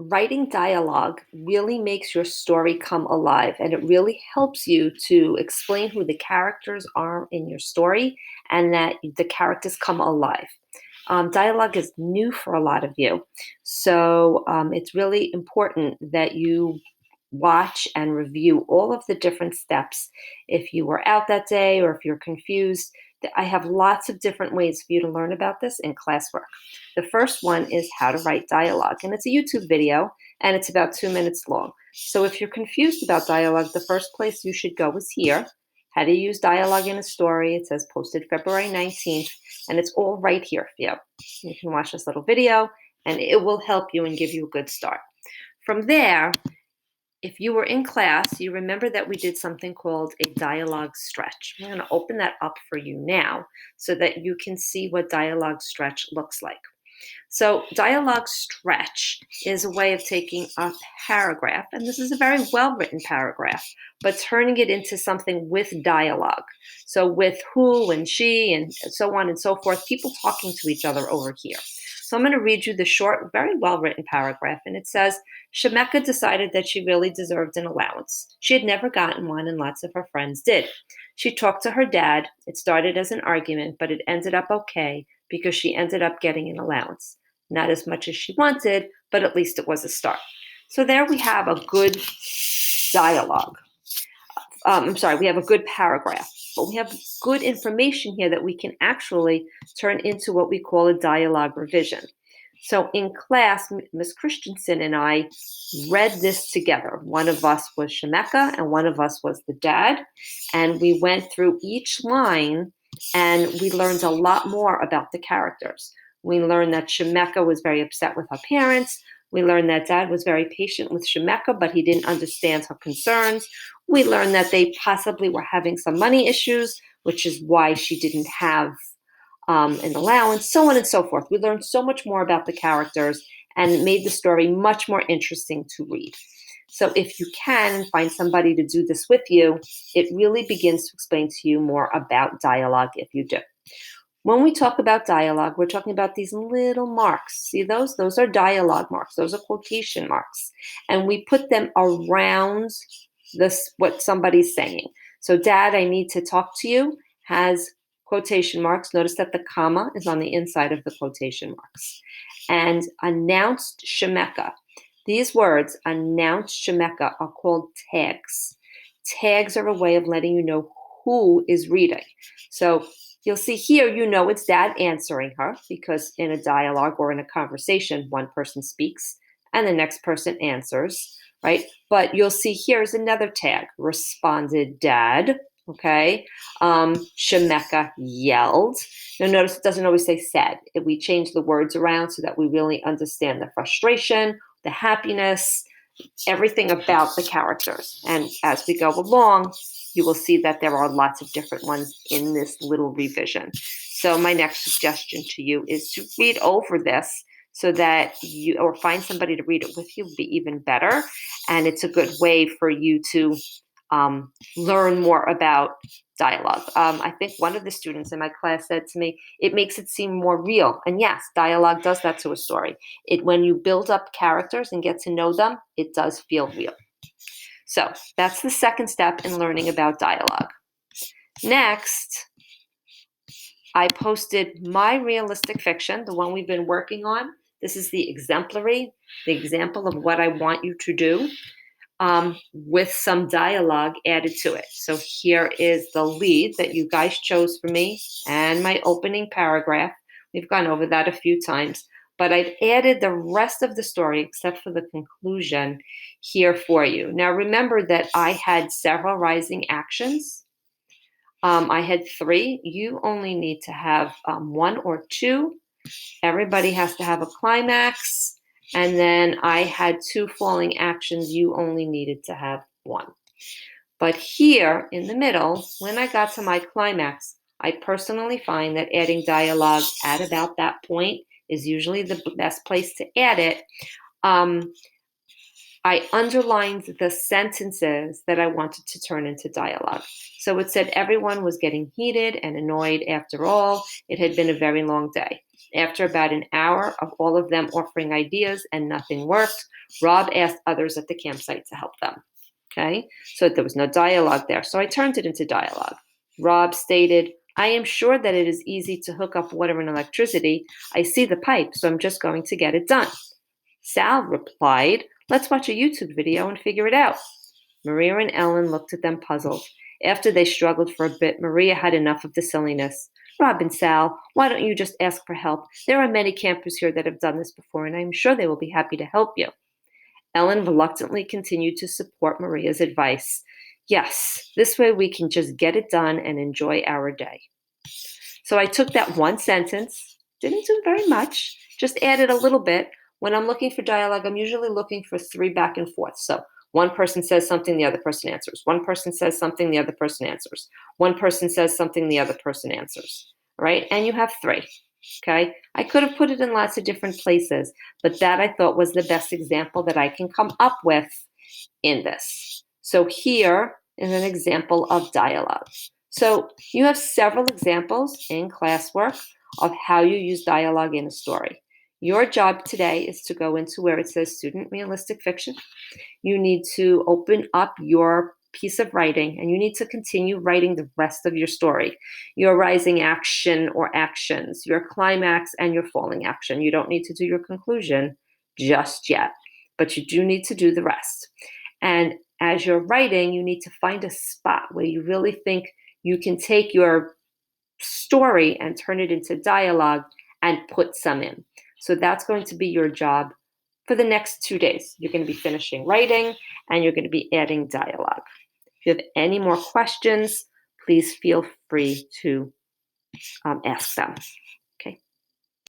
Writing dialogue really makes your story come alive, and it really helps you to explain who the characters are in your story and that the characters come alive. Dialogue is new for a lot of you, so it's really important that you watch and review all of the different steps. If you were out that day or if you're confused, I have lots of different ways for you to learn about this in classwork. The first one is how to write dialogue, and it's a YouTube video and it's about 2 minutes long. So if you're confused about dialogue, the first place you should go is here. How to use dialogue in a story. It says posted February 19th, and it's all right here for you. You can watch this little video and it will help you and give you a good start. From there, if you were in class, you remember that we did something called a dialogue stretch. I'm going to open that up for you now so that you can see what dialogue stretch looks like. So dialogue stretch is a way of taking a paragraph, and this is a very well-written paragraph, but turning it into something with dialogue. So with who and she and so on and so forth, people talking to each other over here. So I'm going to read you the short, very well-written paragraph, and it says, Shemeka decided that she really deserved an allowance. She had never gotten one, and lots of her friends did. She talked to her dad. It started as an argument, but it ended up okay because she ended up getting an allowance. Not as much as she wanted, but at least it was a start. So there we have a good dialogue. We have a good paragraph, but we have good information here that we can actually turn into what we call a dialogue revision. So in class, Ms. Christensen and I read this together. One of us was Shemeka and one of us was the dad. And we went through each line and we learned a lot more about the characters. We learned that Shemeka was very upset with her parents. We learned that dad was very patient with Shemeka, but he didn't understand her concerns. We learned that they possibly were having some money issues, which is why she didn't have an allowance, so on and so forth. We learned so much more about the characters and it made the story much more interesting to read. So if you can find somebody to do this with you, it really begins to explain to you more about dialogue if you do. When we talk about dialogue, we're talking about these little marks. See those? Those are dialogue marks. Those are quotation marks. And we put them around this, what somebody's saying. So, Dad, I need to talk to you has quotation marks. Notice that the comma is on the inside of the quotation marks. And announced Shemeka. These words, announced Shemeka, are called tags. Tags are a way of letting you know who is reading. So you'll see here, you know it's dad answering her because in a dialogue or in a conversation, one person speaks and the next person answers, right? But you'll see here's another tag, responded dad, okay? Shemeka yelled. Now notice it doesn't always say said. We change the words around so that we really understand the frustration, the happiness, everything about the characters. And as we go along, you will see that there are lots of different ones in this little revision. So my next suggestion to you is to read over this so that you, or find somebody to read it with you, would be even better. And it's a good way for you to learn more about dialogue. I think one of the students in my class said to me, it makes it seem more real. And yes, dialogue does that to a story. When you build up characters and get to know them, it does feel real. So that's the second step in learning about dialogue. Next, I posted my realistic fiction, the one we've been working on. This is the exemplary, the example of what I want you to do. With some dialogue added to it. So here is the lead that you guys chose for me and my opening paragraph. We've gone over that a few times, but I've added the rest of the story except for the conclusion here for you. Now remember that I had several rising actions. I had 3. You only need to have 1 or 2. Everybody has to have a climax. And then I had 2 falling actions. You only needed to have 1. But here in the middle, when I got to my climax, I personally find that adding dialogue at about that point is usually the best place to add it. I underlined the sentences that I wanted to turn into dialogue. So it said everyone was getting heated and annoyed after all. It had been a very long day. After about an hour of all of them offering ideas and nothing worked, Rob asked others at the campsite to help them. Okay, so there was no dialogue there. So I turned it into dialogue. Rob stated, I am sure that it is easy to hook up water and electricity. I see the pipe, so I'm just going to get it done. Sal replied, let's watch a YouTube video and figure it out. Maria and Ellen looked at them puzzled. After they struggled for a bit, Maria had enough of the silliness. Rob and Sal, why don't you just ask for help? There are many campers here that have done this before, and I'm sure they will be happy to help you. Ellen reluctantly continued to support Maria's advice. Yes, this way we can just get it done and enjoy our day. So I took that one sentence, didn't do very much, just added a little bit. When I'm looking for dialogue, I'm usually looking for 3 back and forth. So one person says something, the other person answers. One person says something, the other person answers. One person says something, the other person answers. Right? And you have 3. Okay. I could have put it in lots of different places, but that I thought was the best example that I can come up with in this. So here is an example of dialogue. So you have several examples in classwork of how you use dialogue in a story. Your job today is to go into where it says student realistic fiction. You need to open up your piece of writing and you need to continue writing the rest of your story. Your rising action or actions, your climax and your falling action. You don't need to do your conclusion just yet, but you do need to do the rest. And as you're writing, you need to find a spot where you really think you can take your story and turn it into dialogue and put some in. So that's going to be your job for the next 2 days. You're going to be finishing writing and you're going to be adding dialogue. If you have any more questions, please feel free to ask them.